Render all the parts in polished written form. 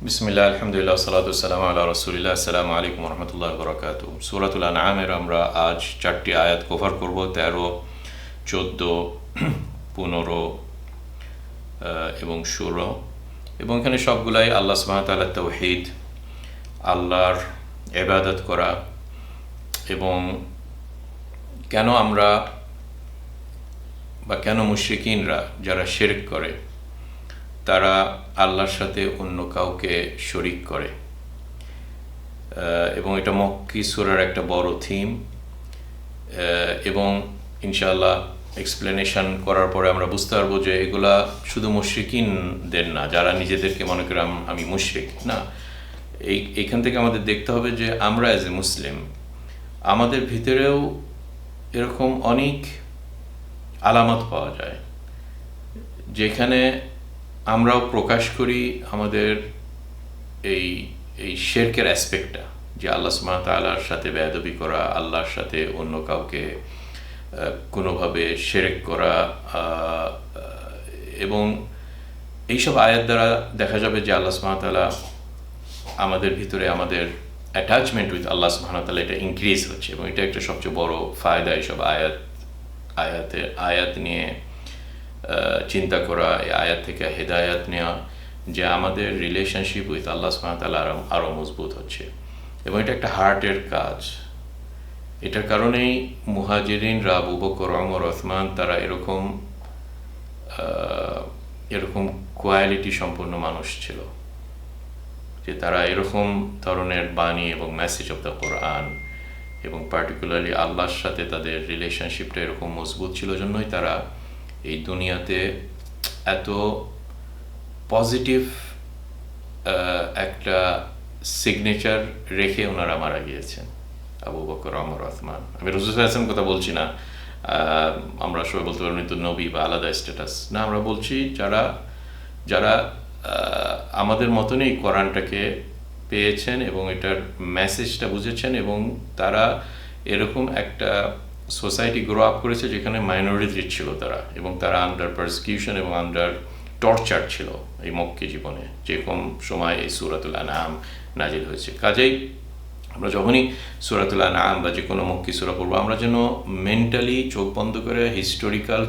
বিসমিল্লাহ, আলহামদুলিল্লাহ, সালাতু সালাম আলা রসুলিল্লাহ। আসসালামু আলাইকুম রহমতুল্লাহ বরকাতু। সূরাতুল আনআমের আমরা আজ 4টি আয়াত কভার করব, 13, 14, 15 এবং 16। এবং এখানে সবগুলাই আল্লাহ সুবহানাহু ওয়া তাআলার তাওহীদ, আল্লাহর ইবাদত করা, এবং কেন আমরা বা কেন মুশরিকিনরা যারা শিরক করে তারা আল্লাহর সাথে অন্য কাউকে শরিক করে। এবং এটা মক্কি সূরার একটা বড় থিম। এবং ইনশাআল্লাহ এক্সপ্লেনেশন করার পরে আমরা বুঝতে পারবো যে এগুলা শুধু মুশরিকিনদের না, যারা নিজেদেরকে মনে করে আমি মুশরিক না। এইখান থেকে আমাদের দেখতে হবে যে আমরা অ্যাজ এ মুসলিম আমাদের ভিতরেও এরকম অনেক আলামত পাওয়া যায় যেখানে আমরাও প্রকাশ করি আমাদের এই শিরকের অ্যাসপেক্টটা, যে আল্লাহ সুবহানাহু ওয়া তাআলার সাথে বেয়াদবি করা, আল্লাহর সাথে অন্য কাউকে কোনোভাবে শিরক করা। এবং এইসব আয়াত দ্বারা দেখা যাবে যে আল্লাহ সুবহানাহু ওয়া তাআলা আমাদের ভিতরে আমাদের অ্যাটাচমেন্ট উইথ আল্লাহ সুবহানাহু ওয়া তাআলা এটা ইনক্রিজ হচ্ছে। এবং এটা একটা সবচেয়ে বড় ফায়দা এইসব আয়াত নিয়ে চিন্তা করা, এই আয়াত থেকে হেদায়াত নেওয়া, যে আমাদের রিলেশনশিপ উইথ আল্লাহ সুবহানাহু ওয়া তাআলা আরও মজবুত হচ্ছে। এবং এটা একটা হার্টের কাজ। এটার কারণেই মুহাজিরিনরা, আবু বকর, ওমর, ওসমান, তারা এরকম কোয়ালিটি সম্পন্ন মানুষ ছিল যে তারা এরকম ধরনের বাণী এবং মেসেজ অফ দ্য কোরআন এবং পার্টিকুলারলি আল্লাহর সাথে তাদের রিলেশনশিপটা এরকম মজবুত ছিল, জন্যই তারা এই দুনিয়াতে এত পজিটিভ একটা সিগনেচার রেখে ওনারা মারা গিয়েছেন, আবু বকর, ওমর, ওসমান। আমি রাসূল সাল্লাল্লাহু আলাইহি ওয়াসাল্লাম কথা বলছি না, আমরা সবাই বলতে পারবো তো নবী বা আলাদা স্ট্যাটাস না, আমরা বলছি যারা আমাদের মতনই কোরআনটাকে পেয়েছেন এবং এটার মেসেজটা বুঝেছেন, এবং তারা এরকম একটা সোসাইটি গ্রো আপ করেছে যেখানে মাইনরিটি ছিল তারা, এবং তারা আন্ডার পারসিকিউশন এবং আন্ডার টর্চার ছিল এই মক্কি জীবনে, যেরকম সময় এই সূরাতুল আনআম নাজিল হয়েছে। কাজেই আমরা যখনই সূরাতুল আনআম বা যে কোনো মক্কি সূরা পড়বো, আমরা যেন মেন্টালি চোখ বন্ধ করে হিস্টোরিক্যাল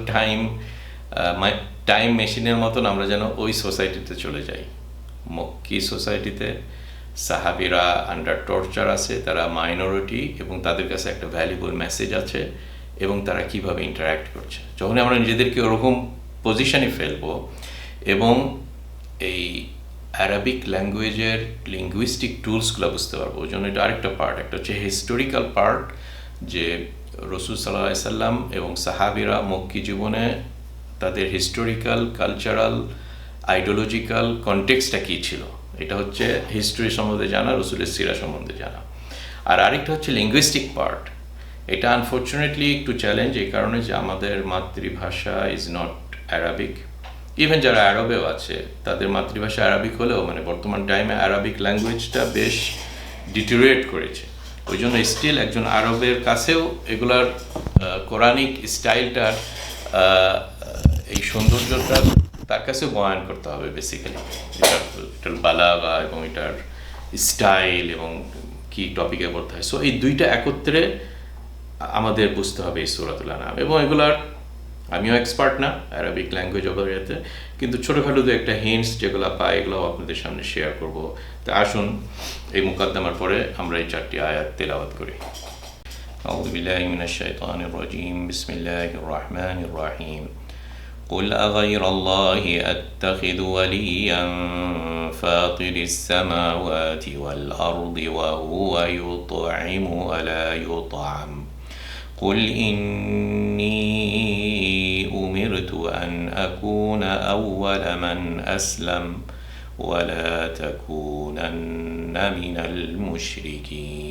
টাইম মেশিনের মতন আমরা যেন ওই সোসাইটিতে চলে যাই। মক্কি সোসাইটিতে সাহাবীরা আন্ডার টর্চার আছে, তারা মাইনরিটি, এবং তাদের কাছে একটা ভ্যালুয়েবল মেসেজ আছে, এবং তারা কিভাবে ইন্টারাক্ট করছে। যখন আমরা নিজেদেরকে ওরকম পজিশনে ফেলবো এবং এই অ্যারাবিক ল্যাঙ্গুয়েজের লিঙ্গুইস্টিক টুলসগুলো বুঝতে পারবো, ওই জন্য এটা আরেকটা পার্ট। একটা হচ্ছে হিস্টোরিক্যাল পার্ট, যে রাসূল সাল্লাল্লাহু আলাইহি সাল্লাম এবং সাহাবীরা মক্কি জীবনে তাদের হিস্টোরিক্যাল, কালচারাল, আইডিওলজিক্যাল কনটেক্সটটা কী ছিল, এটা হচ্ছে হিস্ট্রি সম্বন্ধে জানা, রসুলের সিরা সম্বন্ধে জানা। আর আরেকটা হচ্ছে লিঙ্গুইস্টিক পার্ট। এটা আনফর্চুনেটলি একটু চ্যালেঞ্জ এই কারণে যে আমাদের মাতৃভাষা ইজ নট অ্যারাবিক। ইভেন যারা আরবেও আছে তাদের মাতৃভাষা আরবিক হলেও বর্তমান টাইমে আরবিক ল্যাঙ্গুয়েজটা বেশ ডিটেরিয়েট করেছে। ওই জন্য স্টিল একজন আরবের কাছেও এগুলার কোরআনিক স্টাইলটার এই সৌন্দর্যটা তার কাছেও বয়ান করতে হবে বেসিক্যালি, এটার বালাগা এবং এটার স্টাইল এবং কি টপিকে বলতে হয়। সো এই দুইটা একত্রে আমাদের বুঝতে হবে এই সূরাতুল আনআম। এবং এগুলার আমিও এক্সপার্ট না অ্যারাবিক ল্যাঙ্গুয়েজ ওভারিয়াতে, কিন্তু ছোটোখাটো দু একটা হিন্টস যেগুলো পাই এগুলোও আপনাদের সামনে শেয়ার করব। তো আসুন এই মুকাদ্দমার পরে আমরা এই 4টি আয়াত তেলাওয়াত করি। আউযু বিল্লাহি মিনাশ শাইতানির রাজীম। বিসমিল্লাহির রহমানির রহিম। قل أغير الله أتخذ وليا فاطر السماوات والأرض وهو يطعم ولا يطعم قل إني أمرت أن أكون أول من أسلم ولا تكونن من المشركين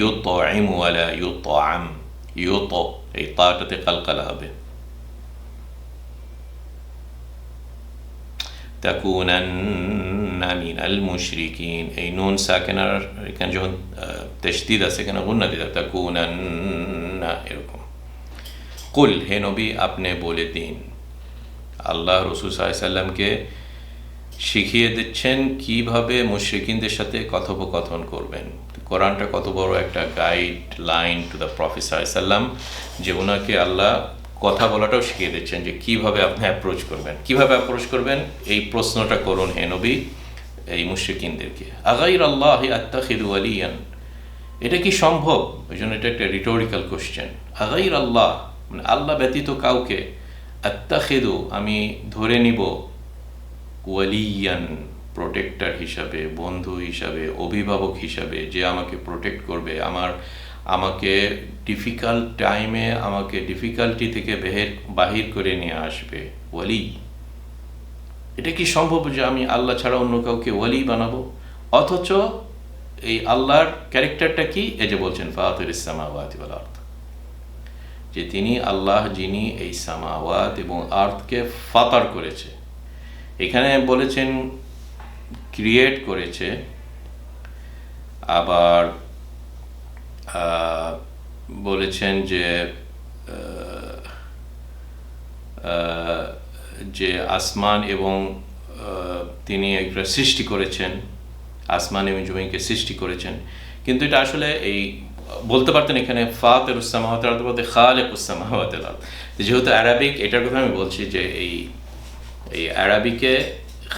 يطعم ولا يطعم এই তাটাতে কালকালা হবে, তাকুনান্না মিনাল মুশরিকিন। এই নুন সাকিনার এখানে যখন তাশদীদ আছে এখানে গুন্না দিতে হবে, তাকুনান্না এরকম। কুল, হে নবী আপনি বলে দিন, আল্লাহ রাসূল সাল্লাল্লাহু আলাইহি সাল্লামকে শিখিয়ে দিচ্ছেন কিভাবে মুশরিকিনদের সাথে কথোপকথন করবেন। কোরআনটা কত বড় একটা guide line to the prophet সাল্লাল্লাহু আলাইহি ওয়াসাল্লাম, যে ওনাকে আল্লাহ কথা বলাটাও শিখিয়ে দিচ্ছেন যে কিভাবে আপনি অ্যাপ্রোচ করবেন। কিভাবে অ্যাপ্রোচ করবেন এই প্রশ্নটা করুন হে নবী এই মুশরিকিনদেরকে, আগাইর আল্লাহ আত্তাখিযু ওয়ালিয়ান, এটা কি সম্ভব? ওই জন্য এটা একটা রিটোরিক্যাল কোশ্চেন। আগাইর আল্লাহ মানে আল্লাহ ব্যতীত কাউকে, আত্তাখিযু আমি ধরে নিব, ওয়ালিয়ান প্রোটেক্টর হিসাবে, বন্ধু হিসাবে, অভিভাবক হিসাবে, যে আমাকে প্রোটেক্ট করবে, আমাকে ডিফিকাল্ট টাইমে আমাকে ডিফিকাল্টি থেকে বাহির করে নিয়ে আসবে, ওয়ালি। এটা কি সম্ভব যে আমি আল্লাহ ছাড়া অন্য কাউকে ওয়ালি বানাবো? অথচ এই আল্লাহর ক্যারেক্টারটা কি? এই যে বলছেন ফাতিরিস সামাওয়াতি ওয়াল আরদ, যে তিনি আল্লাহ যিনি এই সামাওয়াত এবং আর্থকে ফাতার করেছে। এখানে বলেছেন ক্রিয়েট করেছে, আবার বলেছেন যে আসমান এবং তিনি একটা সৃষ্টি করেছেন, আসমান এবং জমিনকে সৃষ্টি করেছেন। কিন্তু এটা আসলে এই বলতে পারতেন এখানে ফাতিরুস সামাওয়াতি ওয়াল আরদ বলতে খালিকুস সামাওয়াতি ওয়াল আরদ। যেহেতু আরবিক, এটার কথা আমি বলছি যে এই আরবিকে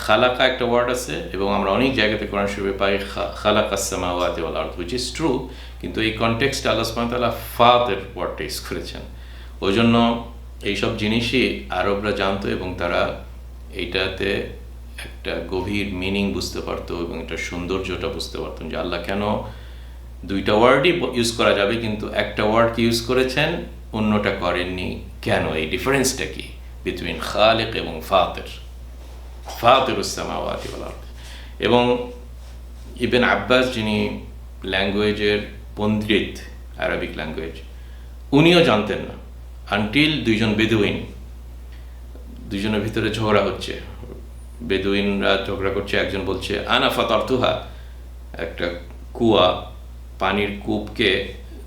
খালাকা একটা ওয়ার্ড আছে এবং আমরা অনেক জায়গাতে কোরআন শরীফে পাই খালাকাস সামাওয়াতি ওয়াল আরদ, হুইচ ইজ ট্রু, কিন্তু এই কনটেক্সটে আল্লাহ সুবহানাহু ওয়া তাআলা ফাতির ওয়ার্ডটা ইউজ করেছেন। ওই জন্য এইসব জিনিসই আরবরা জানতো এবং তারা এইটাতে একটা গভীর মিনিং বুঝতে পারতো এবং এটা সৌন্দর্যটা বুঝতে পারতেন যে আল্লাহ কেন দুইটা ওয়ার্ডই ইউজ করা যাবে কিন্তু একটা ওয়ার্ডকে ইউজ করেছেন, অন্যটা করেননি কেন, এই ডিফারেন্সটা কি বিটুইন খালিক এবং ফাতির, ফাতিরুস সামাওয়াতি ওয়াল আরদ। এবং ইবনে আব্বাস যিনি ল্যাঙ্গুয়েজের পণ্ডিত, আরবিক ল্যাঙ্গুয়েজ, উনিও জানতেন না আনটিল দুইজন বেদুইন, দুইজনের ভিতরে ঝগড়া হচ্ছে, বেদুইনরা ঝগড়া করছে, একজন বলছে আনা ফাতারতুহা, একটা কুয়া পানির কূপকে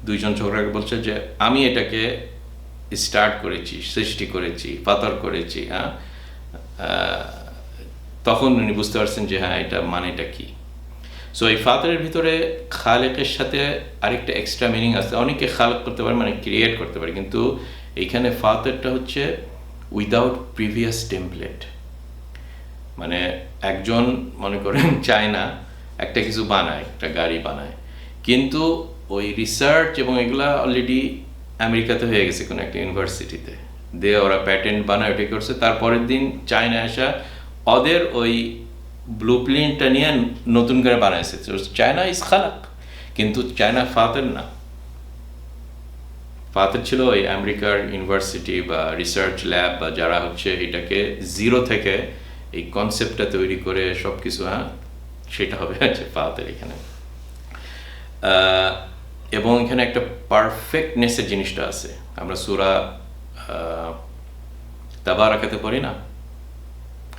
দুইজন ঝগড়া বলছে যে আমি এটাকে স্টার্ট করেছি, সৃষ্টি করেছি, ফাতার করেছি। তখন উনি বুঝতে পারছেন যে হ্যাঁ এটা মানেটা কি। সো এই ফাতারের ভিতরে খালেকের সাথে আরেকটা এক্সট্রা মিনিং আছে। অনেকে খালেক করতে পারে মানে ক্রিয়েট করতে পারে, কিন্তু এইখানে ফাতারটা হচ্ছে উইদাউট প্রিভিয়াস টেমপ্লেট। মানে একজন মনে করেন চায়না একটা কিছু বানায়, একটা গাড়ি বানায়, কিন্তু ওই রিসার্চ এবং এগুলা অলরেডি আমেরিকাতে হয়ে গেছে কোনো একটা ইউনিভার্সিটিতে, ওরা প্যাটেন্ট বানায়, ওটাই করছে। তারপরের দিন চায়না আসা ওদের ওই ব্লু প্রিন্টটা নিয়ে নতুন করে বানাইছে। চায়না ইজ খালাক, কিন্তু চায়না ফাতের না। ফাতের ছিল ওই আমেরিকার ইউনিভার্সিটি বা রিসার্চ ল্যাব বা যারা হচ্ছে এটাকে জিরো থেকে এই কনসেপ্টটা তৈরি করে সব কিছু, সেটা হবে হচ্ছে ফাতের এখানে। এবং এখানে একটা পারফেক্টনেসের জিনিসটা আছে। আমরা সূরা তাবারাকাতে পড়ি না,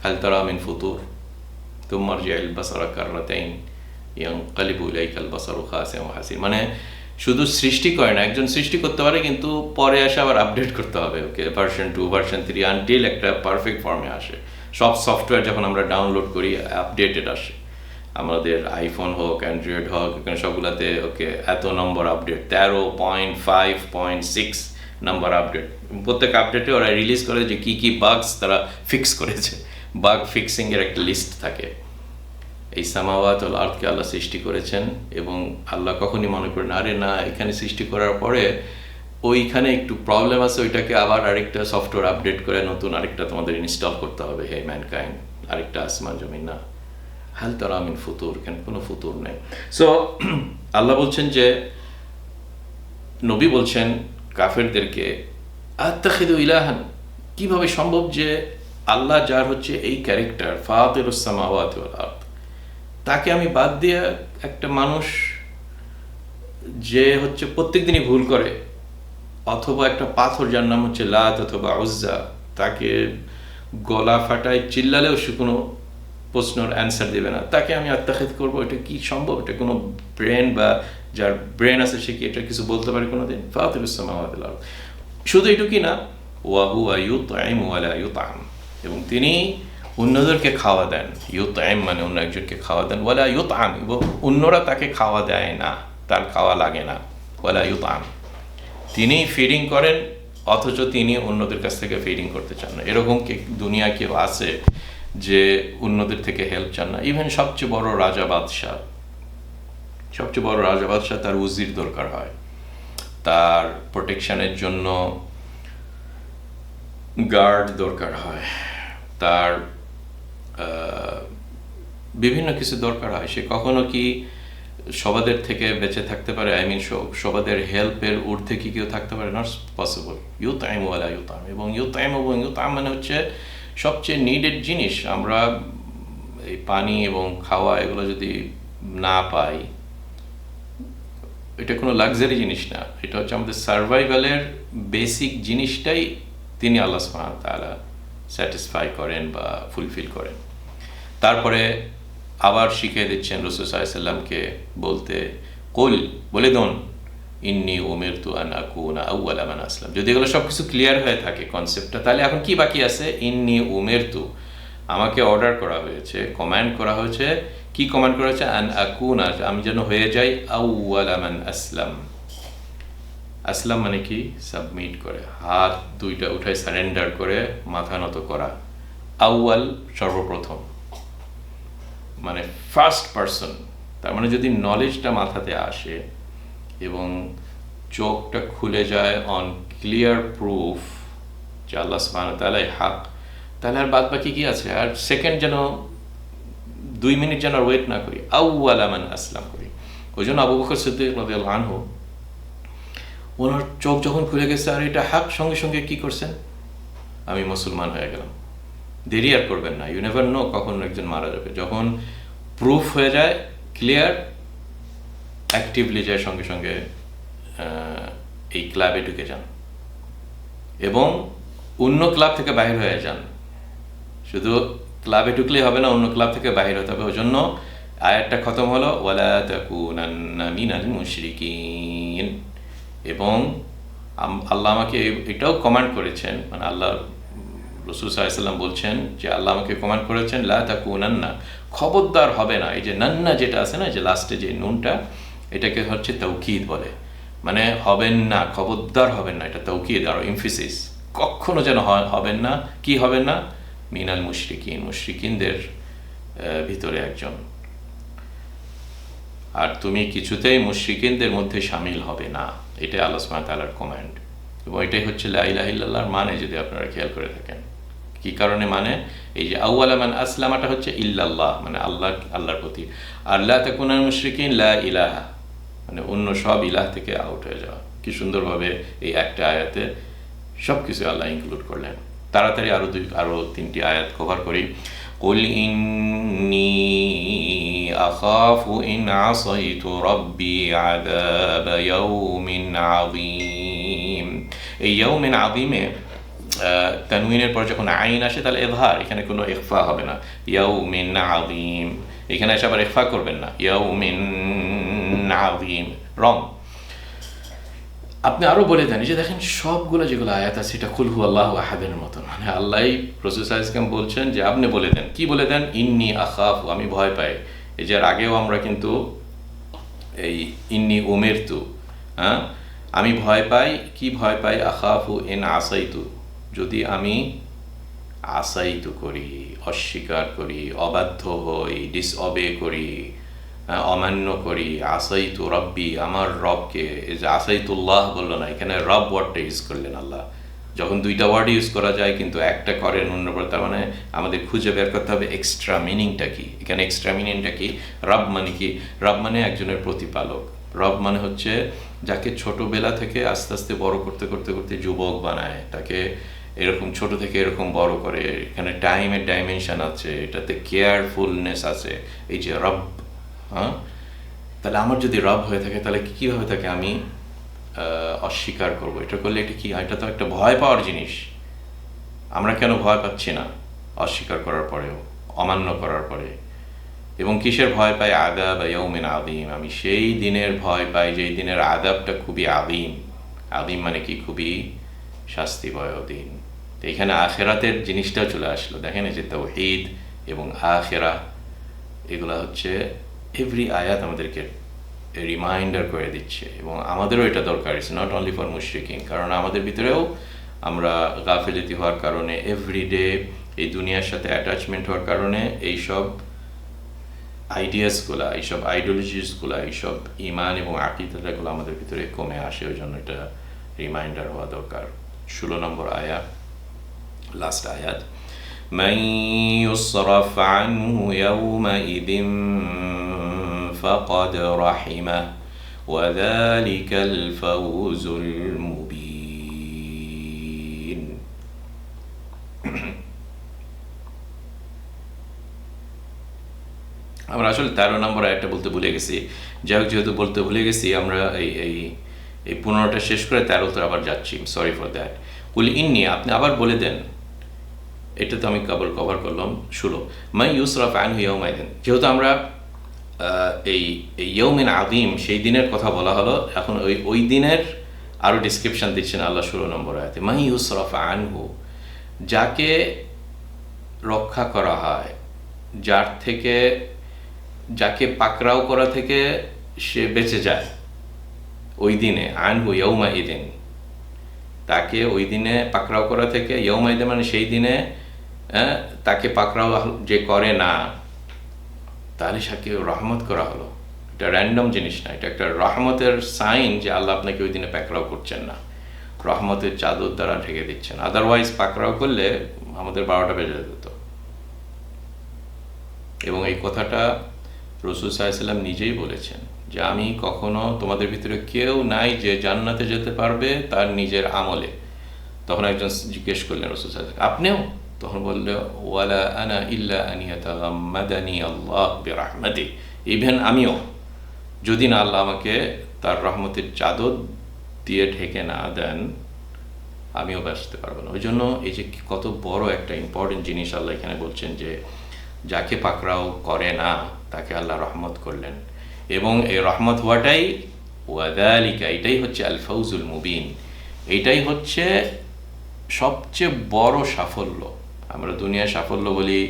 হাল তারা মিন ফুতুর তুম্মা আরজি'ল বাসারা কাররাতাইন ইয়ানকালিবু ইলাইকাল বাসারু খাসিআন ওয়া হাসির। মানে শুধু সৃষ্টি করে না, একজন সৃষ্টি করতে পারে কিন্তু পরে এসে আবার আপডেট করতে হবে, ওকে ভার্সন 2 ভার্সন 3 আনটিল একটা পারফেক্ট ফর্মে আসে। সব সফটওয়্যার যখন আমরা ডাউনলোড করি আপডেটেড আসে, আমাদের আইফোন হোক অ্যান্ড্রয়েড হোক, এখানে সবগুলাতে ওকে এত নম্বর আপডেট, 13.5.6 নাম্বার আপডেট। প্রত্যেক আপডেটে ওরা রিলিজ করে যে কি কি বাগস তারা ফিক্স করেছে, বাগ ফিক্সিংয়ের একটা লিস্ট থাকে। এই সামাওয়াত ওয়াল আরদকে আল্লাহ সৃষ্টি করেছেন এবং আল্লাহ কখনই মনে করেন আরে না এখানে সৃষ্টি করার পরে ওইখানে একটু প্রবলেম আছে, ওইটাকে আবার আরেকটা সফটওয়্যার আপডেট করে নতুন আরেকটা তোমাদের ইনস্টল করতে হবে, হে ম্যানকাইন্ড, আরেকটা আসমান জমিন না। হাল তারা মিন ফুতুর, এখানে কোনো ফুতুর নেই। সো আল্লাহ বলছেন যে নবী বলছেন কাফেরদেরকে আত্তাখিযু ইলাহান, কিভাবে সম্ভব যে আল্লাহ যার হচ্ছে এই ক্যারেক্টার ফাতিরুস সামাওয়াতি ওয়াল আরদ, তাকে আমি বাদ দিয়ে একটা মানুষ যে হচ্ছে প্রত্যেকদিনই ভুল করে, অথবা একটা পাথর যার নাম হচ্ছে লাত অথবা উজ্জা, তাকে গলা ফাটায় চিল্লালেও সে কোনো প্রশ্নের অ্যান্সার দেবে না, তাকে আমি আত্তাখিদ করবো? এটা কি সম্ভব? এটা কোনো ব্রেন বা যার ব্রেন আছে সে কি এটা কিছু বলতে পারে কোনোদিন? ফাতিরুস সামাওয়াতি ওয়াল আরদ। শুধু এটুকুই না, ওয়া হুয়া ইউতঈমু ওয়া লা ইউতআম, এবং তিনি অন্যদেরকে খাওয়া দেন, ইউতআইম মানে অন্য একজনকে খাওয়া দেন, ওয়ালা ইউতআম, এবং অন্যরা তাকে খাওয়া দেয় না, তার খাওয়া লাগে না, ওয়ালা ইউতআম। তিনি ফিডিং করেন অথচ তিনি অন্যদের কাছ থেকে ফিডিং করতে চান না। এরকম কি দুনিয়া কেউ আছে যে অন্যদের থেকে হেল্প চান না? ইভেন সবচেয়ে বড় রাজা বাদশাহ, তার উজির দরকার হয়, তার প্রোটেকশনের জন্য গার্ড দরকার হয়, তার বিভিন্ন কিছু দরকার হয়। সে কখনো কি সবাদের থেকে বেঁচে থাকতে পারে? আই মিন সবাদের হেল্পের ঊর্ধ্বে কি কেউ থাকতে পারে? Not possible. ইউতআইম ওয়ালা ইউতআম, এবং ইউতআম মানে হচ্ছে সবচেয়ে নিডেড জিনিস। আমরা এই পানি এবং খাওয়া এগুলো যদি না পাই, এটা কোনো লাক্সারি জিনিস না, এটা হচ্ছে আমাদের সার্ভাইভালের বেসিক জিনিসটাই তিনি আল্লাহ সুবহানাহু ওয়া তাআলা স্যাটিসফাই করেন বা ফুলফিল করেন। তারপরে আবার শিখিয়ে দিচ্ছেন রাসূল সাল্লাল্লাহু আলাইহি ওয়াসাল্লামকে বলতে, কুল, বলে দন, ইন্নী উমিরতু আন আকুনা আউওয়ালা মান আসলাম। যদি এগুলো সব কিছু ক্লিয়ার হয়ে থাকে কনসেপ্টটা, তাহলে এখন কি বাকি আছে? ইন্নী উমিরতু, আমাকে অর্ডার করা হয়েছে, কমান্ড করা হয়েছে। কি কমান্ড করা হয়েছে? আন আকুনা, আমি যেন হয়ে যাই আউওয়ালা মান আসলাম। আসলাম মানে কি? সাবমিট করে, হাত দুইটা উঠায় সারেন্ডার করে মাথা নত করা। আউয়াল, সর্বপ্রথম, মানে ফার্স্ট পারসন। তার মানে যদি নলেজটা মাথাতে আসে এবং চোখটা খুলে যায় অন ক্লিয়ার প্রুফ যে আল্লাহ সুবহানাহু ওয়া তাআলাই হক, তাহলে আর বাদ বাকি কি আছে? আর সেকেন্ড যেন 2 মিনিট যেন ওয়েট না করি, আউওয়ালা মান আসলাম করি। ওই জন্য আবু বকর সিদ্দিক রাদিয়াল্লাহু আনহু, ওনার চোখ যখন খুলে গেছে আর এটা হক, সঙ্গে সঙ্গে কি করছেন? আমি মুসলমান হয়ে গেলাম। দেরি আর করবেন না, ইউ নেভার নো কখন একজন মারা যাবে। যখন প্রুফ হয়ে যায় ক্লিয়ার, অ্যাক্টিভলি যায় সঙ্গে সঙ্গে এই ক্লাবে ঢুকে যান এবং অন্য ক্লাব থেকে বাহির হয়ে যান। শুধু ক্লাবে ঢুকলেই হবে না, অন্য ক্লাব থেকে বাহির হতে হবে। ওই জন্য আয়াতটা খতম হলো, ওয়ালা তাকুনান্না মিনাল মুশরিকিন। এবং আল্লাহ আমাকে এটাও কমান্ড করেছেন, মানে আল্লাহ রাসূল সাল্লাল্লাহু আলাইহি ওয়াসাল্লাম বলছেন যে আল্লাহ আমাকে কমান্ড করেছেন, লা তাকুনান্না, খবরদার হবে না। এই যে নান্না যেটা আছে না, যে লাস্টে যে নুনটা, এটাকে হচ্ছে তাওকীদ বলে, মানে হবেন না, খবরদার হবেন না, এটা তাওকীদ আর এমফেসিস। কখনো যেন হবেন না। কি হবেন না? মিনাল মুশরিকিন, মুশরিকিনদের ভিতরে একজন। আর তুমি কিছুতেই মুশরিকিনদের মধ্যে শামিল হবে না, এটা আল্লাহ সুবহানাহু ওয়া তাআলার কমান্ড। এবং এটাই হচ্ছে লা ইলাহা ইল্লাল্লাহর মানে, যদি আপনারা খেয়াল করে থাকেন। কি কারণে মানে? এই যে আউওয়ালা মান আসলামাটা হচ্ছে ইল্লাল্লাহ, মানে আল্লাহর প্রতি। আর লা তাকুনাল মুশরিকিন, লা ইলাহা মানে অন্য সব ইলাহ থেকে আউট হয়ে যাওয়া। কি সুন্দরভাবে এই একটা আয়াতে সব কিছু আল্লাহ ইনক্লুড করলেন। তাড়াতাড়ি আরো 3টি আয়াত কভার করি। কুল ইন্নী আখাফু ইন আসাইতু রাব্বি আযাব ইয়াউমিন আযীম। এই ইয়াউমিন আযীমে তানউইনের পর যখন আইন আসে তাহলে ইযহার, এখানে কোনো ইখফা হবে না। ইয়াউমিন আযীম, এখানে এসে আবার ইখফা করবেন না, ইয়াউমিন আযীম, রং। আপনি আরো বলে দেন যে দেখেন সবগুলো যেগুলো আয়াত আছে এটা কুল হুয়াল্লাহু আহাদের মতন, মানে আল্লাহই রাসূল সাল্লাল্লাহু আলাইহি ওয়াসাল্লাম বলছেন যে আপনি বলে দেন। কি বলে দেন? ইন্নী আখাফু, আমি ভয় পাই। এই যে আগেও আমরা কিন্তু এই ইন্নী উমিরতু, আমি ভয় পাই। কি ভয় পাই? আখাফু ইন আসাইতু, যদি আমি আসাইতু করি, অস্বীকার করি, অবাধ্য হই, ডিসঅবে করি, অমান্য করি। আসাইতু রব্বি, আমার রবকে। এই যে আসাইতুল্লাহ বললো না, এখানে রব ওয়ার্ডটা ইউজ করলেন আল্লাহ। যখন দুইটা ওয়ার্ড ইউজ করা যায় কিন্তু একটা করেন অন্য পর, তার মানে আমাদের খুঁজে বের করতে হবে এক্সট্রা মিনিংটা কি। এখানে এক্সট্রা মিনিংটা কি? রব মানে কি? রব মানে একজনের প্রতিপালক। রব মানে হচ্ছে যাকে ছোটবেলা থেকে আস্তে আস্তে বড় করতে করতে করতে যুবক বানায়, তাকে এরকম ছোট থেকে এরকম বড় করে। এখানে টাইমের ডাইমেনশন আছে, এটাতে কেয়ারফুলনেস আছে। এই যে রব, তাহলে আমার যদি রব হয়ে থাকে তাহলে কীভাবে থাকে আমি অস্বীকার করব? এটা করলে এটা কি? এটা তো একটা ভয় পাওয়ার জিনিস। আমরা কেন ভয় পাচ্ছি না অস্বীকার করার পরেও, অমান্য করার পরে? এবং কিসের ভয় পাই? আযাব ইয়াউমিন আযীম, আমি সেই দিনের ভয় পাই যেই দিনের আযাবটা খুবই আযীম। আযীম মানে কি? খুবই শাস্তিময় দিন। তো এখানে আখেরাতের জিনিসটাও চলে আসলো। দেখেন এই যে তাওহীদ এবং আখেরা, এগুলা হচ্ছে এভরি আয়াত আমাদেরকে রিমাইন্ডার করে দিচ্ছে, এবং আমাদেরও এটা দরকার। ইটস নট অনলি ফর মুশরিকিন, কারণ আমাদের ভিতরেও আমরা গাফিলতি হওয়ার কারণে, এভরিডে এই দুনিয়ার সাথে অ্যাটাচমেন্ট হওয়ার কারণে এইসব আইডিয়াসগুলো, এইসব আইডিওলজিসগুলো, এইসব ইমান এবং আকীদাগুলো আমাদের ভিতরে কমে আসে। ওই জন্য এটা রিমাইন্ডার হওয়া দরকার। 16 নম্বর আয়াত, লাস্ট আয়াত, মান ইউসরাফ আনহু ইয়াওমাইযিন ফাকাদ রাহিমাহ ওয়া যালিকাল ফাওজুল মুবিন। আমরা আসলে 13 নম্বর আয়াতটা বলতে ভুলে গেছি। যাই হোক, যেহেতু বলতে ভুলে গেছি, আমরা এই 15টা শেষ করে 13তে আবার যাচ্ছি। Sorry for that. কুল ইন্নী, আপনি আবার বলে দেন। এটা তো আমি কভার করলাম। 16, মাই ইউসরাফ আনহু ইয়াওমাইদিন, যেহেতু আমরা এই ইয়াউমিন আযীম, সেই দিনের কথা বলা হলো, এখন ওই দিনের আরও ডিসক্রিপশন দিচ্ছেন আল্লাহ 16 নম্বর আয়াতে। মাই ইউসরাফ আনহু, যাকে রক্ষা করা হয়, যাকে পাকড়াও করা থেকে সে বেঁচে যায় ওই দিনে। আনহু ইয়াউমাইদিন, তাকে ওই দিনে পাকড়াও করা থেকে, ইয়াউমাইদিন মানে সেই দিনে তাকে পাকড়াও যে করে না, তাহলে সাকে রহমত করা হলো। এটা র্যান্ডম জিনিস না, এটা একটা রহমতের সাইন যে আল্লাহ আপনাকে ওই দিনে পাকড়াও করছেন না, রহমতের চাদর দ্বারা ঢেকে দিচ্ছেন। আদারওয়াইজ পাকড়াও করলে আমাদের 12টা বেজে যেত। এবং এই কথাটা রাসূল সাল্লাল্লাহু আলাইহি ওয়াসাল্লাম নিজেই বলেছেন যে আমি কখনো, তোমাদের ভিতরে কেউ নাই যে জান্নাতে যেতে পারবে তার নিজের আমলে। তখন একজন জিজ্ঞেস করলেন রাসূল সাল্লাল্লাহু আলাইহি ওয়াসাল্লাম, আপনিও? তখন বললো, ওয়ালা আনা ইল্লা আন ইয়াতাগাম্মাদানি আল্লাহ বিরাহমাতি, ইভেন আমিও, যদি না আল্লাহ আমাকে তার রহমতের চাদর দিয়ে ঢেকে না দেন, আমিও বাঁচতে পারবো না। ওই জন্য এই যে কত বড় একটা ইম্পর্টেন্ট জিনিস আল্লাহ এখানে বলছেন যে যাকে পাকড়াও করে না তাকে আল্লাহ রহমত করলেন, এবং এই রহমত হওয়াটাই ওয়াযালিকা, এটাই হচ্ছে আল ফাউজুল মুবিন, এইটাই হচ্ছে সবচেয়ে বড় সাফল্য। আমরা দুনিয়ায় সাফল্য বলি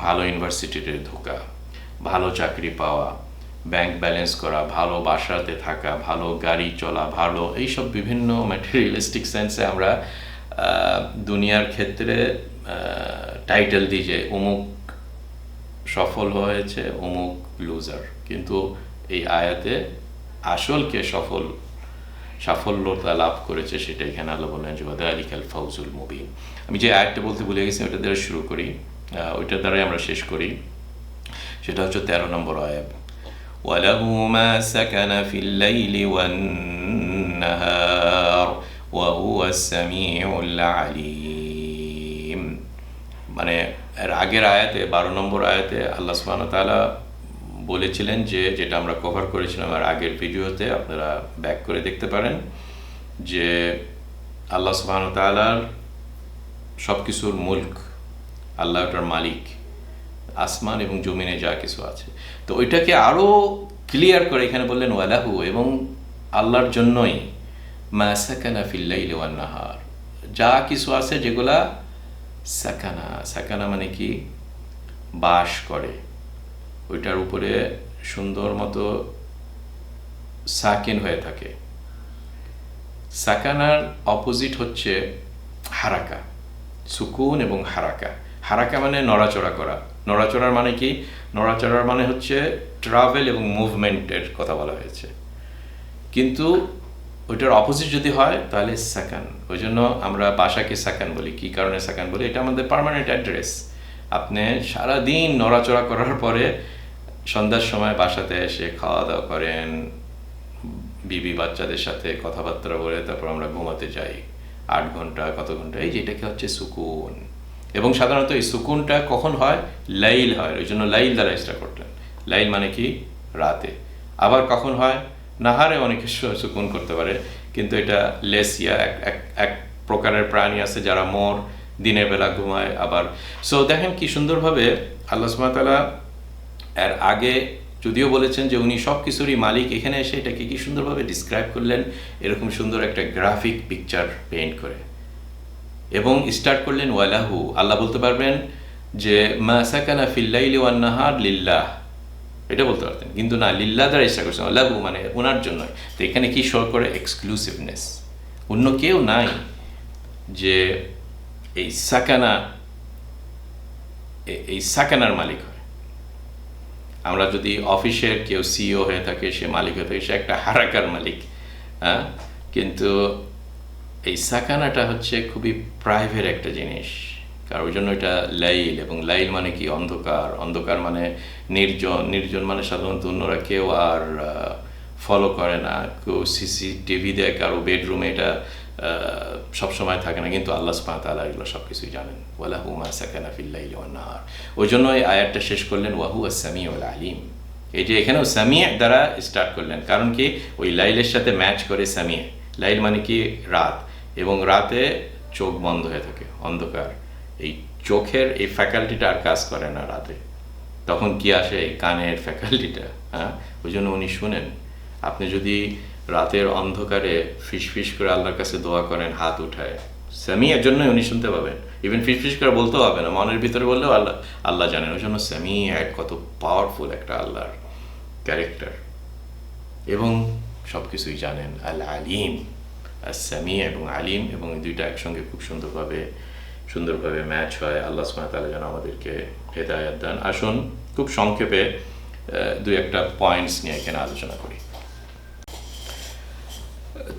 ভালো ইউনিভার্সিটিতে ঢোকা, ভালো চাকরি পাওয়া, ব্যাংক ব্যালেন্স করা, ভালো বাসাতে থাকা, ভালো গাড়ি চলা, ভালো এইসব বিভিন্ন ম্যাটেরিয়ালিস্টিক সেন্সে আমরা দুনিয়ার ক্ষেত্রে টাইটেল দিই যে অমুক সফল হয়েছে, অমুক লুজার। কিন্তু এই আয়াতে আসলকে সাফল্যতা লাভ করেছে সেটা এখানে আল্লাহ বললেন যে ওয়াযালিকাল ফাউজুল মুবিন। আমি যে আয়াতটা বলতে ভুলে গেছি ওইটা দ্বারা শুরু করি, ওইটার দ্বারাই আমরা শেষ করি। সেটা হচ্ছে 13 নম্বর আয়াত, ওয়ালাহু মা সাকানা ফিল লাইলি ওয়ান নাহার ওয়া হুয়াস সামিউল আলিম। মানে এর আগের আয়াতে 12 নম্বর আয়াতে আল্লাহ সুবহানাহু ওয়া তাআলা বলেছিলেন যে, যেটা আমরা কভার করেছিলাম আর আগের ভিডিওতে, আপনারা ব্যাক করে দেখতে পারেন, যে আল্লাহ সুবহানাহু ওয়া তাআলার সব কিছুর মুলক, আল্লাহ ওটার মালিক, আসমান এবং জমিনে যা কিছু আছে। তো ওইটাকে আরও ক্লিয়ার করে এখানে বললেন ওয়ালাহু, এবং আল্লাহর জন্যই, মা সাকানা ফিল লাইলি ওয়ান নাহার, যা কিছু আছে যেগুলা সাকানা মানে কি, বাস করে, ওইটার উপরে সুন্দর মতো সাকিন হয়ে থাকে। সাকানার অপোজিট হচ্ছে হারাকা, সুকুন এবং হারাকা। হারাকা মানে নড়াচড়া করা, নড়াচড়ার মানে কি, নড়াচড়ার মানে হচ্ছে ট্রাভেল এবং মুভমেন্টের কথা বলা হয়েছে, কিন্তু ওইটার অপোজিট যদি হয় তাহলে সাকান। ওই জন্য আমরা বাসাকে সাকান বলি। কি কারণে সাকান বলি? এটা আমাদের পার্মানেন্ট অ্যাড্রেস। আপনি সারাদিন নড়াচড়া করার পরে সন্ধ্যার সময় বাসাতে এসে খাওয়া দাওয়া করেন, বিবি বাচ্চাদের সাথে কথাবার্তা বলে তারপর আমরা ঘুমাতে যাই 8 ঘন্টা, কত ঘন্টা, এই যেটাকে হচ্ছে সুকুন। এবং সাধারণত এই সুকুনটা কখন হয়? লাইল হয়। ওই জন্য লাইল দ্বারা স্টার্ট করলেন। লাইল মানে কি? রাতে। আবার কখন হয়? নাহারে অনেকে সুকুন করতে পারে, কিন্তু এটা লেসিয়া, এক প্রকারের প্রাণী আছে যারা মোর দিনের বেলা ঘুমায়। আবার সো দেখেন কি সুন্দরভাবে আল্লাহ সুবহানাহু ওয়া তাআলা এর আগে যদিও বলেছেন যে উনি সব কিছুরই মালিক, এখানে এসে এটাকে কি সুন্দরভাবে ডিসক্রাইব করলেন, এরকম সুন্দর একটা গ্রাফিক পিকচার পেইন্ট করে এবং স্টার্ট করলেন ওয়ালাহু, আল্লাহ বলতে পারবেন যে মা সাকানা ফিল লাইলি ওয়ান নাহার লিল্লাহ, এটা বলতে পারতেন, কিন্তু না, লিল্লাহ দ্বারা স্টার্ট করছেন, ওয়ালাহু মানে ওনার জন্য। তো এখানে কি শো করে? এক্সক্লুসিভনেস, অন্য কেউ নাই যে এই সাকানার মালিক হয়। আমরা যদি অফিসের কেউ সিইও হয়ে থাকে, সে মালিক হয়ে থাকে, সে একটা হারাকার মালিক, হ্যাঁ, কিন্তু এই সাকানাটা হচ্ছে খুবই প্রাইভেট একটা জিনিস, কারণ ওই জন্য এটা লাইল, এবং লাইল মানে কি? অন্ধকার। অন্ধকার মানে নির্জন, নির্জন মানে সাধারণত অন্যরা কেউ আর ফলো করে না, কেউ সিসিটিভি দেয় কারো বেডরুমে, এটা সবসময় থাকে না, কিন্তু আল্লাহ সুবহানাহু ওয়া তাআলা এগুলো সব কিছুই জানেন। ওয়ালাহু মা সাকানা ফিল লাইলি ওয়ান নাহার, ওই জন্য এই আয়াতটা শেষ করলেন ওয়া হুয়া সামিউল আলিম। এই যে এখানেও সামিয়া দ্বারা স্টার্ট করলেন, কারণ কি? ওই লাইলের সাথে ম্যাচ করে সামিয়া। লাইল মানে কি? রাত, এবং রাতে চোখ বন্ধ হয়ে থাকে, অন্ধকার, এই চোখের এই ফ্যাকাল্টিটা আর কাজ করে না রাতে, তখন কি আসে? এই কানের ফ্যাকাল্টিটা, হ্যাঁ, ওই জন্য উনি শুনেন। আপনি যদি রাতের অন্ধকারে ফিস করে আল্লাহর কাছে দোয়া করেন, হাত উঠায়, সামিয়ার জন্যই উনি শুনতে পাবেন। ইভেন ফিস করে বলতেও হবে না, মনের ভিতরে বললেও আল্লাহ জানেন। ওই জন্য সামিয়া কত পাওয়ারফুল একটা আল্লাহর ক্যারেক্টার, এবং সব কিছুই জানেন। আল আলিম, সামিয়া এবং আলিম, এবং এই দুইটা একসঙ্গে খুব সুন্দরভাবে ম্যাচ হয়। আল্লাহ সুবহানাহু ওয়া তাআলা যেন আমাদেরকে হেদায়েত দেন। আসুন খুব সংক্ষেপে দুই একটা পয়েন্টস নিয়ে এখানে আলোচনা করি।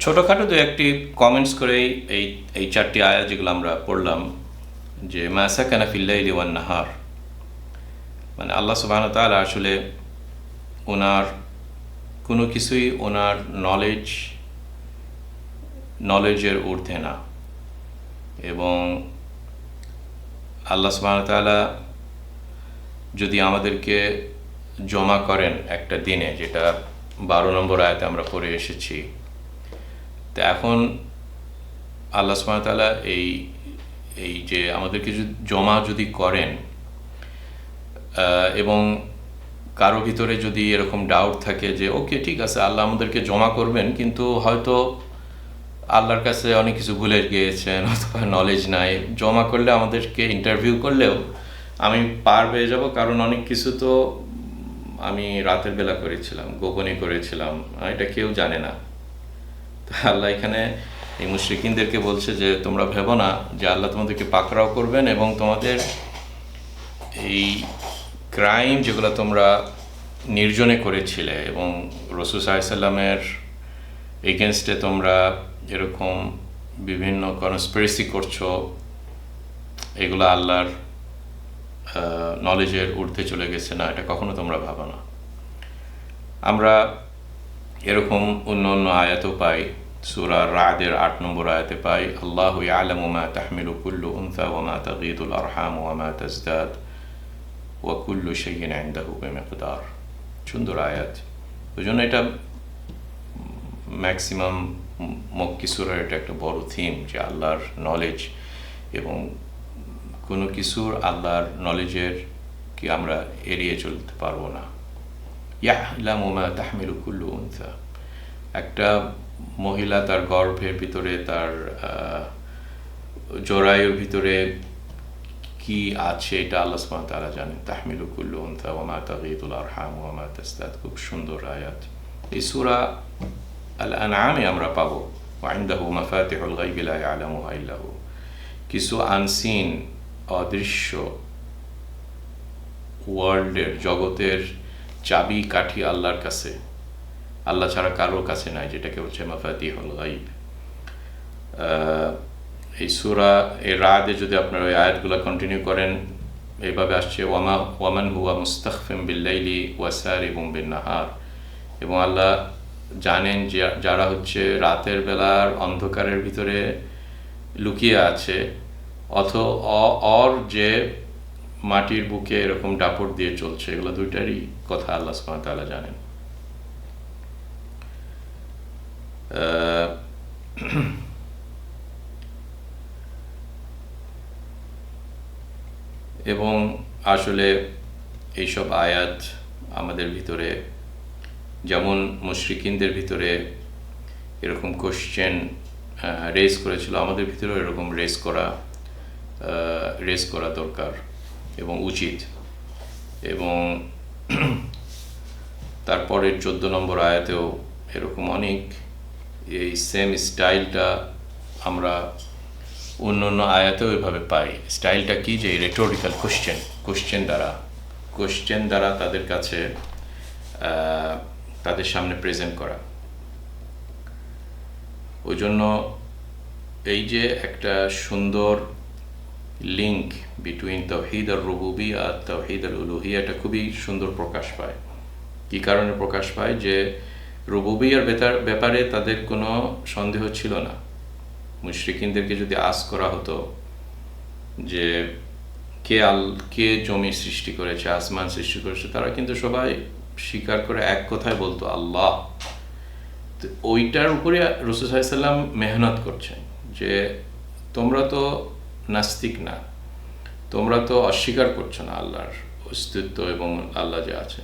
ছোটোখাটো দু একটি কমেন্টস করেই এই চারটি আয়াত যেগুলো আমরা পড়লাম, যে মা সাকানা ফিল লাইলি ওয়ান নাহার, মানে আল্লাহ সুবহানাহু ওয়া তাআলা আসলে ওনার কোনো কিছুই ওনার নলেজের ঊর্ধ্বে না, এবং আল্লাহ সুবহানাহু ওয়া তাআলা যদি আমাদেরকে জমা করেন একটা দিনে, যেটা 12 নম্বর আয়াতে আমরা পড়ে এসেছি, তো এখন আল্লাহ সুবহানাহু ওয়া তাআলা এই যে আমাদেরকে জমা যদি করেন, এবং কারো ভিতরে যদি এরকম ডাউট থাকে যে ওকে ঠিক আছে আল্লাহ আমাদেরকে জমা করবেন, কিন্তু হয়তো আল্লাহর কাছে অনেক কিছু ভুলে গিয়েছেন, অথবা নলেজ নাই, জমা করলে আমাদেরকে ইন্টারভিউ করলেও আমি পার পেয়ে যাব, কারণ অনেক কিছু তো আমি রাতের বেলা করেছিলাম, গোপনে করেছিলাম, এটা কেউ জানে না। তো আল্লাহ এখানে এই মুশরিকিনদেরকে বলছে যে তোমরা ভেবো না যে আল্লাহ তোমাদেরকে পাকড়াও করবেন, এবং তোমাদের এই ক্রাইম যেগুলো তোমরা নির্জনে করেছিলে, এবং রাসূল সাল্লাল্লাহু আলাইহি সাল্লামের এগেনস্টে তোমরা এরকম বিভিন্ন কনস্পিরেসি করছো, এগুলো আল্লাহর নলেজের ঊর্ধ্বে চলে গেছে না, এটা কখনো তোমরা ভাবো না। আমরা এরকম অন্য আয়াতও পাই, সূরা রাদের 8 নম্বর আয়াতে পাই, আল্লাহু ইয়ালামু মা তাহমিলু কুল্লু উনসা ওয়া মা তাগীদুল আরহাম ওয়া মা তাজদাদ ওয়া কুল্লু শাইইন ইনদাহু বিমিকদার। সুন্দর আয়াত। ওই জন্য এটা ম্যাক্সিমাম মক্কি সূরার এটা একটা বড় থিম, যে আল্লাহর নলেজ, এবং কোনো কিছুর আল্লাহর নলেজের কি আমরা এড়িয়ে চলতে পারবো না। ইয়ালামু মা তাহমিলু কুল্লু উনসা, একটা মহিলা তার গর্ভের ভিতরে, তার জরায়ুর ভিতরে কি আছে এটা আল্লাহ সুবহানাহু ওয়া তাআলা জানেন। তাহমিলু কুল্লু উনসা ওয়া মা তাগীদুল আরহাম ওয়া মা তাজদাদ, খুব সুন্দর আয়াত। এই সূরা আল আনআমে আমরা পাবো ওয়া ইনদাহু মাফাতিহুল গায়বি লা ইয়ালামুহা ইল্লা হু, কিছু আনসিন, অদৃশ্য ওয়ার্ল্ডের, জগতের চাবি কাঠি আল্লাহর কাছে, আল্লাহ ছাড়া কারোর কাছে নাই, যেটাকে হচ্ছে মাফাতিহুল গায়ব। এই সূরা এর রাতে যদি আপনারা ওই আয়াতগুলো কন্টিনিউ করেন, এইভাবে আসছে ওয়ামান হুয়া মুস্তাখফিম বিল লাইলি ওয়া সারিবুম বিন নাহার, এবং আল্লাহ জানেন যে যারা হচ্ছে রাতের বেলার অন্ধকারের ভিতরে লুকিয়ে আছে, যে মাটির বুকে এরকম দাপট দিয়ে চলছে, এগুলো দুইটারই কথা আল্লাহ সুবহানাহু ওয়া তাআলা জানেন। এবং আসলে এইসব আয়াত আমাদের ভিতরে, যেমন মুশরিকিনদের ভিতরে এরকম কোশ্চেন রেজ করেছিল, আমাদের ভিতরেও এরকম রেজ করা দরকার এবং উচিত। এবং তারপরের 14 নম্বর আয়াতেও এরকম অনেক এই সেম স্টাইলটা আমরা অন্য অন্য আয়াতেও এভাবে পাই। স্টাইলটা কি, যে রেটোরিক্যাল কোশ্চেন দ্বারা তাদের কাছে তাদের সামনে প্রেজেন্ট করা। ওই জন্য এই যে একটা সুন্দর লিঙ্ক বিটুইন তাওহীদ আর রুবুবিয়্যাহ আর তাওহীদ আল উলুহিয়্যাহ, এটা খুবই সুন্দর প্রকাশ পায়। কি কারণে প্রকাশ পায়? যে রুবুবিয়্যাহর ব্যাপারে তাদের কোনো সন্দেহ ছিল না। মুশরিকিনদেরকে যদি আস্ক করা হতো যে কে জমি সৃষ্টি করেছে, আসমান সৃষ্টি করেছে, তারা কিন্তু সবাই স্বীকার করে এক কথায় বলতো আল্লাহ। তো ওইটার উপরে রাসূল সাল্লাল্লাহু আলাইহি ওয়াসাল্লাম মেহনত করছেন যে তোমরা তো নাস্তিক না, তোমরা তো অস্বীকার করছো না আল্লাহর অস্তিত্ব এবং আল্লাহ যে আছে।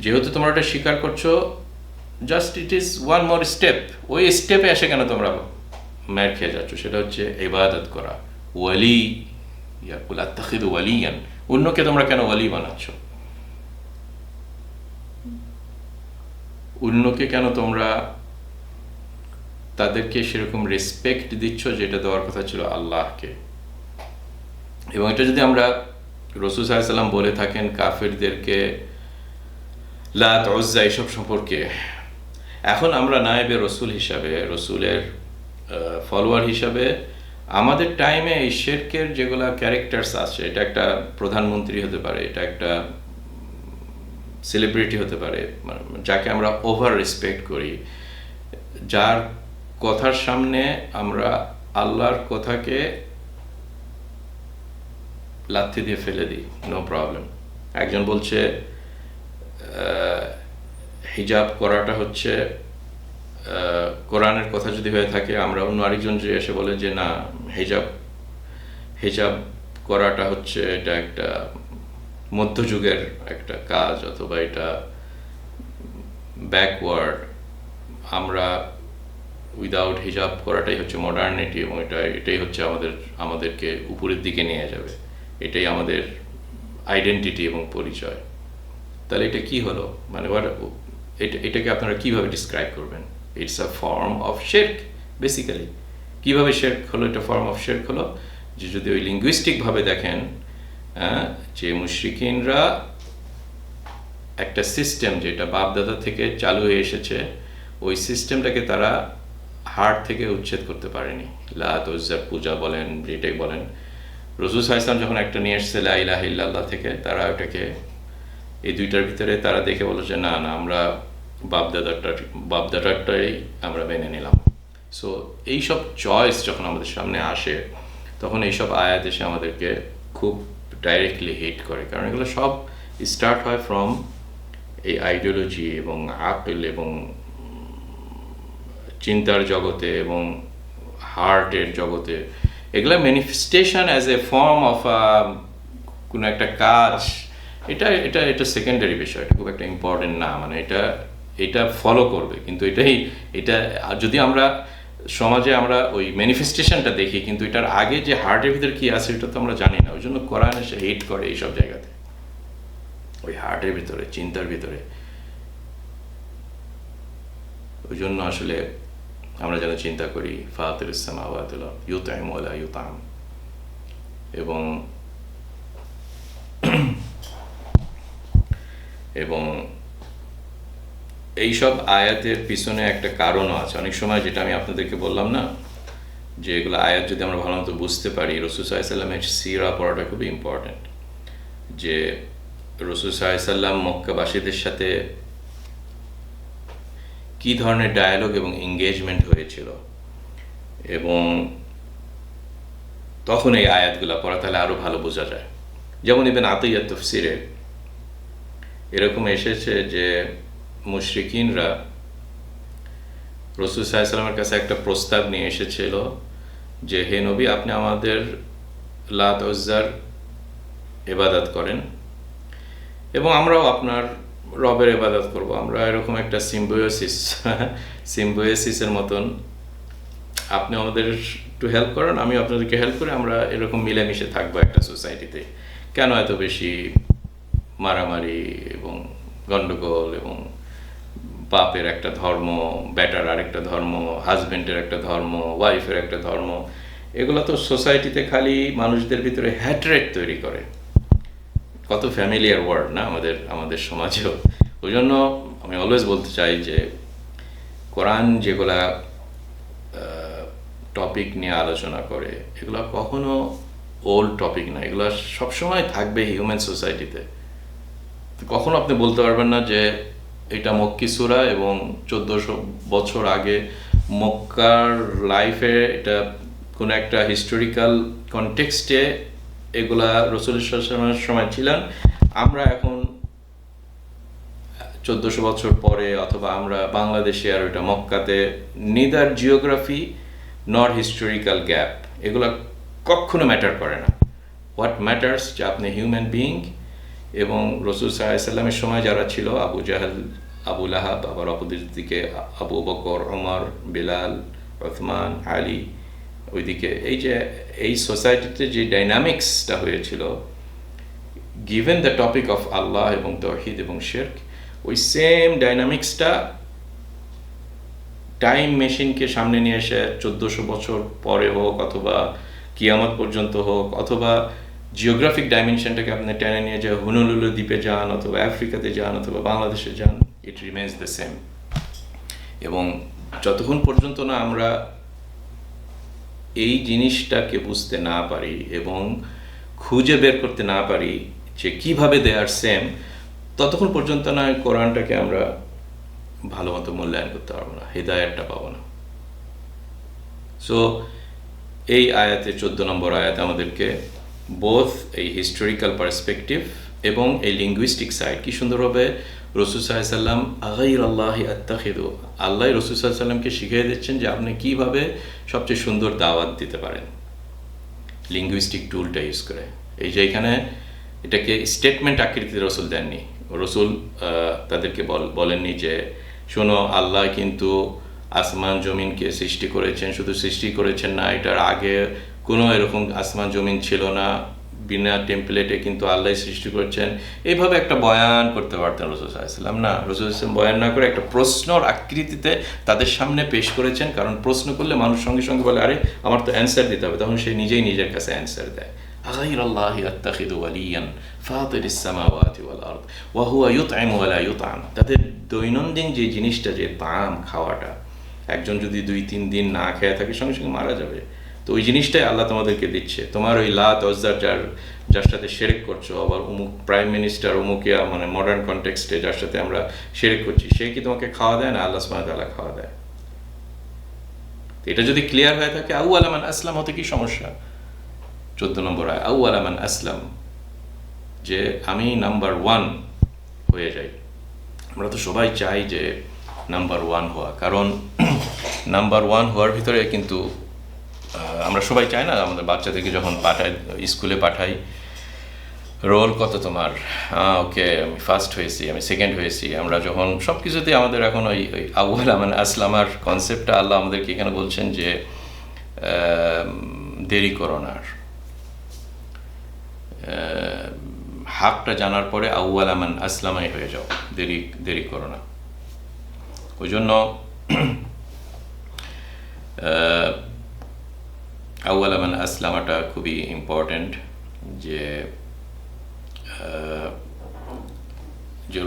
যেহেতু তোমরা এটা স্বীকার করছো, just it is one more step. ওই স্টেপে এসে কেন তোমরা মার খেয়ে যাচ্ছ? সেটা হচ্ছে ইবাদত করা। ওয়ালি ইয়াকুল আত্তাখিযু ওয়ালিয়ান, অন্যকে তোমরা কেন ওয়ালি বানাচ্ছ? অন্যকে কেন তোমরা তাদেরকে সেরকম রেসপেক্ট দিচ্ছ যেটা দেওয়ার কথা ছিল আল্লাহকে? এবং এটা যদি আমরা রাসূল সাল্লাল্লাহু আলাইহি ওয়াসাল্লাম বলে থাকেন কাফেরদেরকে লাত, উজ্জা এইসব সম্পর্কে, এখন আমরা নায়েবে রসুল হিসাবে, রসুলের ফলোয়ার হিসাবে আমাদের টাইমে এই শিরকের যেগুলো ক্যারেক্টার্স আছে, এটা একটা প্রধানমন্ত্রী হতে পারে, এটা একটা সেলিব্রিটি হতে পারে, যাকে আমরা ওভার রেসপেক্ট করি, যার কথার সামনে আমরা আল্লাহর কথাকে লাথি দিয়ে ফেলে দিই, নো প্রবলেম। একজন বলছে হিজাব করাটা হচ্ছে কোরআনের কথা যদি হয়ে থাকে, আমরা অন্য আরেকজন যে এসে বলে যে না, হিজাব করাটা হচ্ছে এটা একটা মধ্যযুগের একটা কাজ, অথবা এটা ব্যাকওয়ার্ড, আমরা উইদাউট হিজাব করাটাই হচ্ছে মডার্নিটি, এবং এটাই হচ্ছে আমাদেরকে উপরের দিকে নিয়ে যাবে, এটাই আমাদের আইডেন্টিটি এবং পরিচয়। তাহলে এটা কি হলো? মানে এটাকে আপনারা কিভাবে ডিসক্রাইব করবেন? ইটস আ ফর্ম অফ শিরক বেসিক্যালি। কিভাবে শিরক হলো? এটা ফর্ম অফ শিরক হলো যে যদি ওই লিঙ্গুইস্টিকভাবে দেখেন, যে মুশরিকিনরা একটা সিস্টেম যেটা বাপদাদা থেকে চালু হয়ে এসেছে, ওই সিস্টেমটাকে তারা হার্ট থেকে উচ্ছেদ করতে পারেনি। লাত, উজ্জা পূজা বলেন, যেটাই বলেন, রাসূল সাল্লাল্লাহু আলাইহি ওয়াসাল্লাম যখন একটা নিয়ে এসেছে লা ইলাহা ইল্লাল্লাহ থেকে, তারা ওটাকে এই দুইটার ভিতরে তারা দেখে বলো যে না, আমরা বাপদাদারটাই আমরা মেনে নিলাম। সো এইসব চয়েস যখন আমাদের সামনে আসে, তখন এইসব আয়াত এসে আমাদেরকে খুব ডাইরেক্টলি হিট করে, কারণ এগুলো সব স্টার্ট হয় ফ্রম এই আইডিওলজি এবং আকল এবং চিন্তার জগতে এবং হার্টের জগতে। এগুলো manifestation as a form of কোনো একটা কাজ, এটা সেকেন্ডারি বিষয়, এটা খুব একটা ইম্পর্টেন্ট না। মানে এটা ফলো করবে, কিন্তু এটা যদি আমরা সমাজে আমরা ওই ম্যানিফেস্টেশনটা দেখি, কিন্তু এটার আগে যে হার্টের ভিতরে কি আছে এটা তো আমরা জানি না। ওই জন্য কোরআন এসে হেট করে এইসব জায়গাতে, ওই হার্টের ভিতরে, চিন্তার ভিতরে। ওই জন্য আসলে আমরা যেন চিন্তা করি ফাতিরুস সামাওয়াতি ওয়াল আরদ ইউতঈমু ওয়া লা ইউতআম, এবং এইসব আয়াতের পিছনে একটা কারণও আছে। অনেক সময় যেটা আমি আপনাদেরকে বললাম না, যে এগুলো আয়াত যদি আমরা ভালো মতো বুঝতে পারি, রাসূল সাল্লাল্লাহু আলাইহি ওয়াসাল্লামের সিরা পড়াটা খুবই ইম্পর্টেন্ট। যে রাসূল সাল্লাল্লাহু আলাইহি ওয়াসাল্লাম মক্কাবাসীদের সাথে কি ধরনের ডায়ালগ এবং এঙ্গেজমেন্ট হয়েছিল, এবং তখন এই আয়াতগুলো পড়া, তাহলে আরো ভালো বোঝা যায়। যেমন ইবনে আতিয়া তাফসিরে এরকম এসেছে যে মুশরিকিনরা রাসূল সাল্লাল্লাহু আলাইহি ওয়াসাল্লামের কাছে একটা প্রস্তাব নিয়ে এসেছিল যে হে নবী, আপনি আমাদের লাত, উজ্জার ইবাদত করেন এবং আমরাও আপনার রবের ইবাদত করব। আমরা এরকম একটা সিম্বায়োসিসের মতন আপনি আমাদের একটু হেল্প করেন, আমি আপনাদেরকে হেল্প করি, আমরা এরকম মিলেমিশে থাকবো একটা সোসাইটিতে। কেন এত বেশি মারামারি এবং গণ্ডগোল এবং বাপের একটা ধর্ম, ব্যাটার আরেকটা ধর্ম, হাজবেন্ডের একটা ধর্ম, ওয়াইফের একটা ধর্ম, এগুলো তো সোসাইটিতে খালি মানুষদের ভিতরে হ্যাটরেট তৈরি করে। কত ফ্যামিলিয়ার ওয়ার্ড না আমাদের আমাদের সমাজেও। ওই জন্য আমি অলওয়েজ বলতে চাই যে কোরআন যেগুলা টপিক নিয়ে আলোচনা করে এগুলো কখনো ওল্ড টপিক না, এগুলো সবসময় থাকবে হিউম্যান সোসাইটিতে। কখনো আপনি বলতে পারবেন না যে এটা মক্কি সূরা এবং 1400 বছর আগে মক্কার লাইফে এটা কোনো একটা হিস্টোরিক্যাল কনটেক্সটে এগুলা রাসূলুল্লাহ সাল্লাল্লাহু আলাইহি ওয়াসাল্লামের সময় ছিলেন, আমরা এখন 1400 বছর পরে অথবা আমরা বাংলাদেশে আর ওইটা মক্কাতে, নিদার জিওগ্রাফি নর হিস্টোরিক্যাল গ্যাপ, এগুলো কখনো ম্যাটার করে না। হোয়াট ম্যাটার্স যে আপনি হিউম্যান বিইং, এবং রাসূল সাল্লাল্লাহু আলাইহি ওয়াসাল্লামের সময় যারা ছিল, আবু জাহেল, আবু লাহাব, আবার অপোজিট দিকে আবু বকর, ওমর, বিলাল, ওসমান, আলী, ওইদিকে এই যে এই সোসাইটিতে যে ডাইনামিক্সটা হয়েছিল, গিভেন দ্য টপিক অফ আল্লাহ এবং তাওহীদ এবং শিরক, ওই সেম ডাইনামিক্সটা টাইম মেশিনকে সামনে নিয়ে এসে 1400 বছর পরে হোক অথবা কিয়ামত পর্যন্ত হোক, অথবা জিওগ্রাফিক ডাইমেনশনটাকে আপনি টেনে নিয়ে যে হুনুলুলু দ্বীপে যান অথবা আফ্রিকাতে যান অথবা বাংলাদেশে যান, ইট রিমেইনস দ্য সেম। এবং যতক্ষণ পর্যন্ত না আমরা এই জিনিসটাকে বুঝতে না পারি এবং খুঁজে বের করতে না পারি যে কিভাবে দে আর সেম, ততক্ষণ পর্যন্ত না কোরআনটাকে আমরা ভালো মতো মূল্যায়ন করতে পারবো না, হিদায়াতটা পাবো না। সো এই আয়াতে 14 নম্বর আয়াত আমাদেরকে বোথ এই হিস্টোরিক্যাল পার্সপেক্টিভ এবং এই লিঙ্গুইস্টিক সাইড কি সুন্দরভাবে রাসূল সাল্লাল্লাহু আলাইহি ওয়াসাল্লাম আগাইরাল্লাহি আত্তাখিযু, আল্লাহ রাসূল সাল্লাল্লাহু আলাইহি ওয়াসাল্লামকে শিখিয়ে দিচ্ছেন যে আপনি কিভাবে সবচেয়ে সুন্দর দাওয়াত দিতে পারেন লিঙ্গুইস্টিক টুলটা ইউজ করে। এই যে এখানে এটাকে স্টেটমেন্ট আকৃতিতে রাসূল দেননি, রাসূল তাদেরকে বলেননি যে শোনো আল্লাহ কিন্তু আসমান জমিনকে সৃষ্টি করেছেন, শুধু সৃষ্টি করেছেন না, এটার আগে কোনো এরকম আসমান জমিন ছিল না, বিনা টেমপ্লেটে কিন্তু আল্লাহ সৃষ্টি করেছেন, এইভাবে একটা বয়ান করতে পারতেন রাসূল সাল্লাল্লাহু আলাইহি ওয়াসাল্লাম। না, রাসূল সাল্লাল্লাহু আলাইহি ওয়াসাল্লাম বয়ান না করে একটা প্রশ্নর আকৃতিতে তাদের সামনে পেশ করেছেন, কারণ প্রশ্ন করলে মানুষ সঙ্গে সঙ্গে বলে আরে আমার তো অ্যান্সার দিতে হবে, তখন সে নিজেই নিজের কাছে অ্যান্সার দেয়। আগাইরাল্লাহি আত্তাখিযু ওয়ালিয়ান ফাতিরিস সামাওয়াতি ওয়াল আরদ ওয়া হুয়া ইউত'iমু ওয়া লা ইউত'আম। তাদের দৈনন্দিন যে জিনিসটা, যে তাম খাওয়াটা, একজন যদি 2-3 দিন না খেয়ে থাকে সঙ্গে সঙ্গে মারা যাবে, তো ওই জিনিসটাই আল্লাহ তোমাদেরকে দিচ্ছে। তোমার ওই লাত ওজ্জার যার সাথে শিরক করছো, আবার অমুক প্রাইম মিনিস্টার অমুকিয়া, মানে মডার্ন কনটেক্সটে যার সাথে আমরা শিরক করছি, সে কি তোমাকে খাওয়া দেয় না? আল্লাহ সুবহানাহু ওয়া তাআলা খাওয়া দেয়। এটা যদি ক্লিয়ার হয়ে থাকে, আউয়ালা মান আসলাম হতে কি সমস্যা? 14 নম্বর আয়াত, আউয়ালা মান আসলাম, যে আমি নাম্বার 1 হয়ে যাই। আমরা তো সবাই চাই যে নাম্বার 1 হওয়া, কারণ নাম্বার 1 হওয়ার ভিতরে কিন্তু আমরা সবাই চাই না আমাদের বাচ্চাদেরকে যখন স্কুলে পাঠাই, রোল কত তোমার, ওকে আমি ফার্স্ট হয়েছি, আমি সেকেন্ড হয়েছি, আমরা যখন সব কিছুতে আমাদের এখন ওই আউয়ালা মান আসলামার কনসেপ্টটা আল্লাহ আমাদেরকে এখানে বলছেন যে দেরি করো না, হাকটা জানার পরে আউয়ালা মান আসলামাই হয়ে যাও, দেরি করো না। ওই জন্য আউয়ালা মান আসলামাটা খুবই ইম্পর্টেন্ট, যে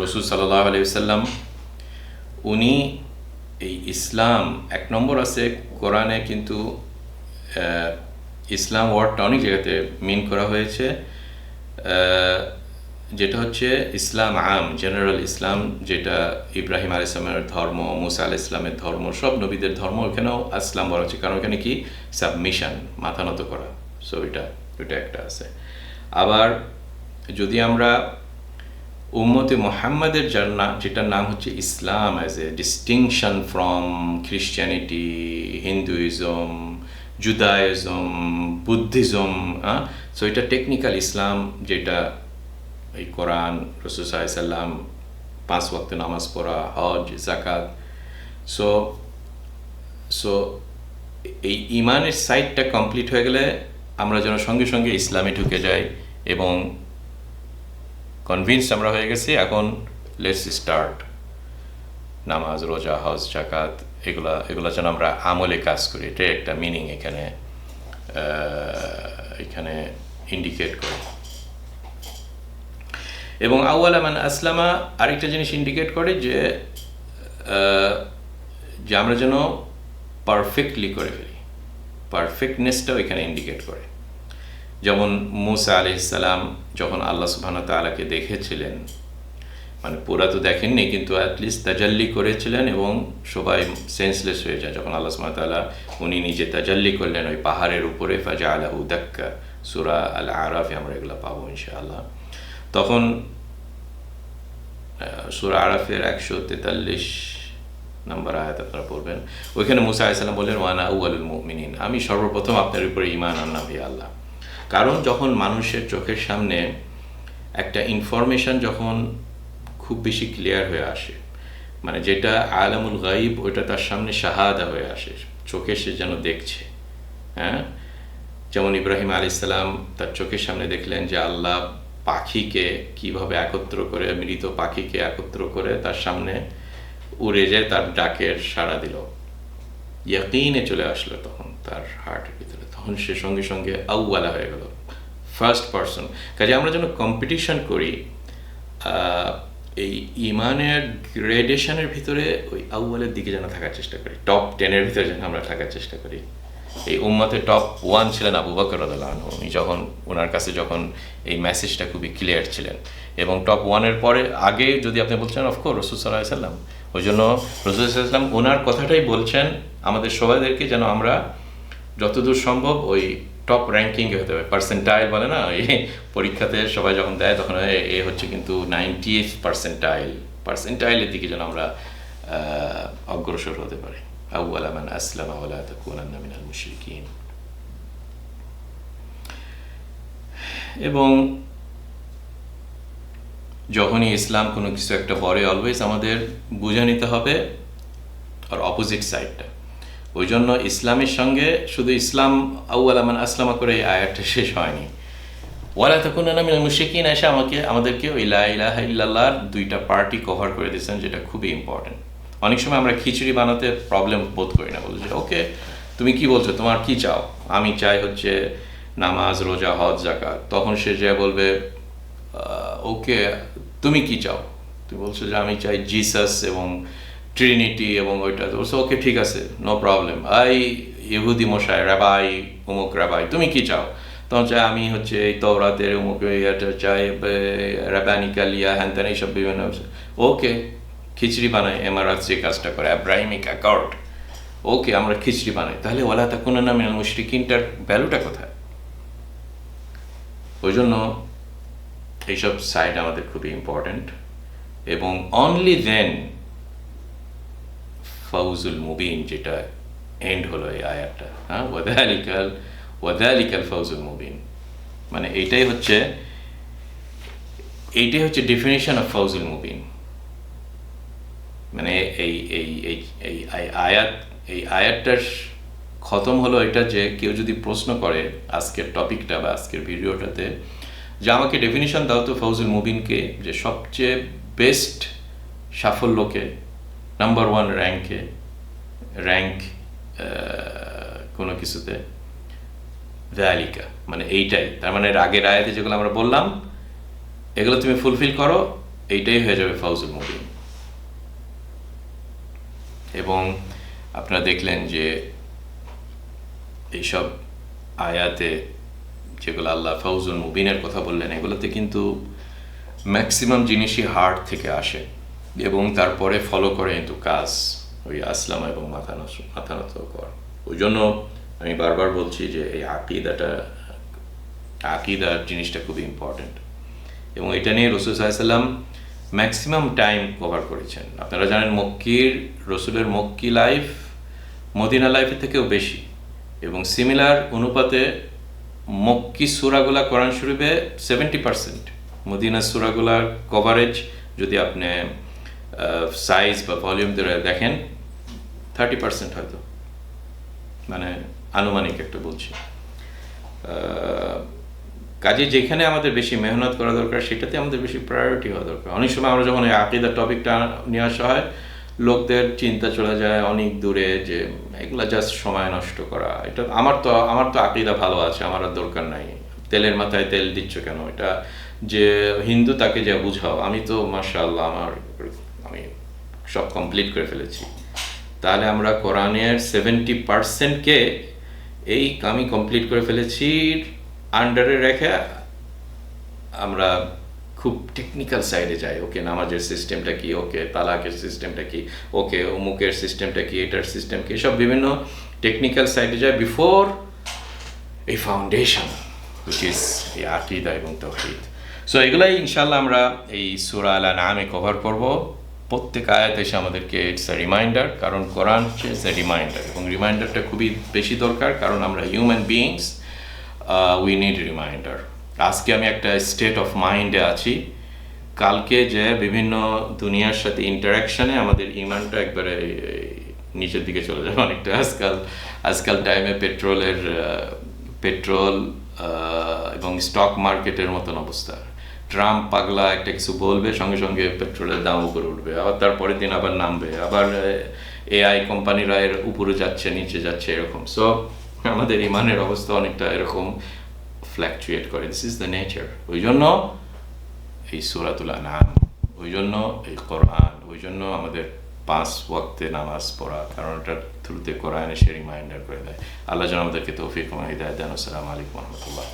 রাসূল সাল্লাল্লাহু আলাইহি ওয়াসাল্লাম উনি এই ইসলাম 1 নম্বর আছে কোরআনে, কিন্তু ইসলাম ওয়ার্ডটা অনেক জায়গাতে মিন করা হয়েছে, যেটা হচ্ছে ইসলাম আম, জেনারেল ইসলাম, যেটা ইব্রাহিম আলাইহিস সালামের ধর্ম, মুসা আলাইহিস সালামের ধর্ম, সব নবীদের ধর্ম, ওখানেও আসলাম বলা হচ্ছে, কারণ ওখানে কি সাবমিশন, মাথা নত করা। সো এটা একটা আছে। আবার যদি আমরা উম্মতে মুহাম্মাদের যেটার নাম হচ্ছে ইসলাম, as a distinction from Christianity, Hinduism, Judaism, Buddhism, so এটা টেকনিক্যাল ইসলাম, যেটা এই কোরআন, রাসূল সাল্লাল্লাহু আলাইহি ওয়াসাল্লাম, 5 ওয়াক্ত নামাজ পড়া, হজ, যাকাত। সো এই ইমানের সাইডটা কমপ্লিট হয়ে গেলে আমরা যেন সঙ্গে সঙ্গে ইসলামে ঢুকে যাই এবং কনভিন্স আমরা হয়ে গেছি এখন লেটস স্টার্ট নামাজ, রোজা, হজ, জাকাত এগুলা যেন আমরা আমলে কাজ করি। এটাই একটা মিনিং এখানে ইন্ডিকেট করে। এবং আউয়ালা মান আসলামা আরেকটা জিনিস ইন্ডিকেট করে যে আমরা যেন পারফেক্টলি করে ফেলি, পারফেক্টনেসটাও এখানে ইন্ডিকেট করে। যেমন মুসা আলাইহিস সালাম যখন আল্লাহ সুবহানাহু ওয়া তাআলাকে দেখেছিলেন, মানে পুরা তো দেখেননি কিন্তু অ্যাটলিস্ট তাজাল্লি করেছিলেন এবং সবাই সেন্সলেস হয়ে যায় যখন আল্লাহ সুবহানাহু ওয়া তাআলা উনি নিজে তাজাল্লি করলেন ওই পাহাড়ের উপরে, ফাজআলাহু দাক্কা, সূরা আল আরাফে আমরা এগুলো পাবো ইনশাআল্লাহ। তখন সূরা আরাফের 143 নম্বর আয়াত আপনারা পড়বেন, ওইখানে মুসা আলাইহিস সালাম বললেন ওয়ানা আউয়ালুল মুমিনিন, আমি সর্বপ্রথম আপনার উপরে ঈমান আনলাম হে আল্লাহ। কারণ যখন মানুষের চোখের সামনে একটা ইনফরমেশন যখন খুব বেশি ক্লিয়ার হয়ে আসে, মানে যেটা আলামুল গাইব ওইটা তার সামনে শাহাদা হয়ে আসে, চোখে সে যেন দেখছে। হ্যাঁ, যেমন ইব্রাহিম আলাইহিস সালাম তার চোখের সামনে দেখলেন যে আল্লাহ পাখিকে কিভাবে একত্র করে, মৃত পাখিকে একত্র করে তার সামনে উড়ে যায়, তার ডাকের সাড়া দিল, ইয়াকিনে চলে আসলো তখন তার হার্টের ভিতরে, তখন সে সঙ্গে সঙ্গে আউয়ালা হয়ে গেল, ফার্স্ট পারসন। কাজে আমরা যেন কম্পিটিশন করি এই ইমানের গ্রেডেশনের ভিতরে ওই আউয়ালের দিকে যেন থাকার চেষ্টা করি, টপ 10-এর ভিতরে যেন আমরা থাকার চেষ্টা করি। এই উম্মতের টপ 1 ছিলেন আবু বকর রাদিয়াল্লাহু আনহু, উনি যখন ওনার কাছে যখন এই মেসেজটা খুবই ক্লিয়ার ছিলেন। এবং টপ 1-এর পরে আগে যদি আপনি বলছেন অফকোর্স রাসূল সাল্লাল্লাহু আলাইহি ওয়াসাল্লাম, ওই জন্য রাসূল সাল্লাল্লাহু আলাইহি ওয়াসাল্লাম ওনার কথাটাই বলছেন আমাদের সবাইদেরকে যেন আমরা যতদূর সম্ভব ওই টপ র্যাঙ্কিংয়ে হতে হবে। পার্সেন্টাইল বলে না, এই পরীক্ষাতে সবাই যখন দেয় তখন এ হচ্ছে কিন্তু 90th পার্সেন্টাইলের দিকে যেন আমরা অগ্রসর হতে পারি। আউয়ালা মান আসলামা ওয়া লা তাকুনান্না মিনাল মুশরিকিন। এবং যখনই ইসলাম কোনো কিছু একটা বলে অলওয়েজ আমাদের বুঝে নিতে হবে আর অপোজিট সাইডটা। ওই জন্য ইসলামের সঙ্গে শুধু ইসলাম আউয়ালা মান আসলামা করে এই আয়াতটা শেষ হয়নি, ওয়ালা তাকুনান্না মিনাল মুশরিকিন এসে আমাদেরকে ওই লা ইলাহা ইল্লাল্লাহর 2টা পার্টি কভার করে দিয়েছেন, যেটা খুবই ইম্পর্টেন্ট। অনেক সময় আমরা খিচুড়ি বানাতে প্রবলেম বোধ করি না, বলি যে ওকে তুমি কি বলছো, তোমার কি চাও? আমি চাই হচ্ছে নামাজ, রোজা, হজ, জাকাত। তখন সে যে বলবে ওকে তুমি কি চাও? তুমি বলছো যে আমি চাই জিসাস এবং ট্রিনিটি এবং ওইটা, বলছো ওকে ঠিক আছে নো প্রবলেম। ইহুদি মশাই রাবাই অমুক রাবাই তুমি কি চাও? তখন চাই আমি হচ্ছে এই তওরাতের অমুক এটা চাই, রাবানিকালিয়া হ্যান ত্যান এইসব বিভিন্ন। ওকে খিচড়ি বানাই, এমারাত যে কাজটা করে আব্রাহিমিক অ্যাকর্ড, ওকে আমরা খিচড়ি বানাই। তাহলে ওয়ালা তাকুনান্না মিনাল মুশরিকিনটার ভ্যালুটা কোথায়? ওই জন্য এইসব সাইড আমাদের খুবই ইম্পর্টেন্ট। এবং অনলি দেন ফাউজুল মুবিন, যেটা এন্ড হলো এই আয়াতটা, হ্যাঁ, ওয়াযালিকাল ফাউজুল মুবিন, মানে এইটাই হচ্ছে ডেফিনিশন অফ ফাউজুল মুবিন। মানে এই আয়াতটার খতম হলো এটা যে কেউ যদি প্রশ্ন করে আজকের টপিকটা বা আজকের ভিডিওটাতে যে আমাকে ডেফিনিশন দাও তো ফাউজুল মুবিনকে, যে সবচেয়ে বেস্ট সাফল্যকে, নাম্বার 1 র্যাঙ্ক কোনো কিছুতে, যালিকা মানে এইটাই, তার মানে আগের আয়াতে যেগুলো আমরা বললাম এগুলো তুমি ফুলফিল করো, এইটাই হয়ে যাবে ফাউজুল মুবিন। এবং আপনারা দেখলেন যে এইসব আয়াতে যেগুলো আল্লাহ ফাউজুল মুবিনের কথা বললেন এগুলোতে কিন্তু ম্যাক্সিমাম জিনিসই হার্ট থেকে আসে এবং তারপরে ফলো করে কিন্তু কাজ, ওই আসলাম এবং মাথা নত কর। ওই জন্য আমি বারবার বলছি যে এই আকিদার জিনিসটা খুবই ইম্পর্টেন্ট। এবং এটা নিয়ে রাসূল সাল্লাল্লাহু আলাইহি ওয়াসাল্লাম ম্যাক্সিমাম টাইম কভার করেছেন। আপনারা জানেন রসুলের মক্কি লাইফ মদিনা লাইফের থেকেও বেশি, এবং সিমিলার অনুপাতে মক্কি সূরাগুলা কোরআন শরীফে 70%, মদিনা সূরাগুলার কভারেজ যদি আপনি সাইজ বা ভলিউম ধরে দেখেন 30% হয়তো, মানে আনুমানিক একটা বলছি। কাজে যেখানে আমাদের বেশি মেহনত করা দরকার সেটাতে আমাদের বেশি প্রায়োরিটি হওয়া দরকার। অনেক সময় আমরা যখন এই আকীদার টপিকটা নিয়ে আসা হয়, লোকদের চিন্তা চলে যায় অনেক দূরে, যে এগুলা জাস্ট সময় নষ্ট করা। এটা আমার তো আকীদা ভালো আছে, আমার আর দরকার নাই, তেলের মাথায় তেল দিচ্ছ কেন, এটা যে হিন্দু তাকে যা বুঝাও, আমি তো মাশাআল্লাহ আমি সব কমপ্লিট করে ফেলেছি। তাহলে আমরা কোরআনের 70%কে আমি কমপ্লিট করে ফেলেছি আন্ডারে রেখে আমরা খুব টেকনিক্যাল সাইডে যাই। ওকে, নামাজের সিস্টেমটা কি, ওকে তালাকের সিস্টেমটা কি, ওকে অমুকের সিস্টেমটা কি, এটার সিস্টেম কি, সব বিভিন্ন টেকনিক্যাল সাইডে যায় বিফোর এই ফাউন্ডেশন হুইচ ইজ এই আকীদা এবং তাওহীদ। সো এগুলাই ইনশাআল্লাহ আমরা এই সূরা আল আনআমে কভার করব। প্রত্যেক আয়াত এসে আমাদেরকে ইটস আ রিমাইন্ডার, কারণ কোরআন হচ্ছে এ রিমাইন্ডার, এবং রিমাইন্ডারটা খুবই বেশি দরকার, কারণ আমরা human beings, we need reminder. আজকে আমি একটা স্টেট অফ মাইন্ডে আছি, কালকে যে বিভিন্ন দুনিয়ার সাথে ইন্টারাকশানে আমাদের ইমানটা একবারে নিচের দিকে চলে যাবে অনেকটা। আজকাল টাইমে পেট্রোল এবং স্টক মার্কেটের মতন অবস্থা। ট্রাম্প পাগলা একটা কিছু বলবে, সঙ্গে সঙ্গে পেট্রোলের দাম উপরে উঠবে, আবার তারপরের দিন আবার নামবে, আবার এআই কোম্পানিরা এর উপরে যাচ্ছে নিচে যাচ্ছে, এরকম। সো আমাদের ইমানের অবস্থা অনেকটা এরকম ফ্ল্যাকচুয়েট করে। This is the nature. ওই জন্য এই সূরাতুল আনআম, ওই জন্য এই কোরআন, ওই জন্য আমাদের 5 ওয়াক্তে নামাজ পড়া, কারণ এটার থ্রুতে কোরআন এসে রিমাইন্ডার করে দেয়। আল্লাহ যেন আমাদেরকে তৌফিক ও হিদায়াত দেন। আসসালামু আলাইকুম ওয়া রাহমাতুল্লাহ।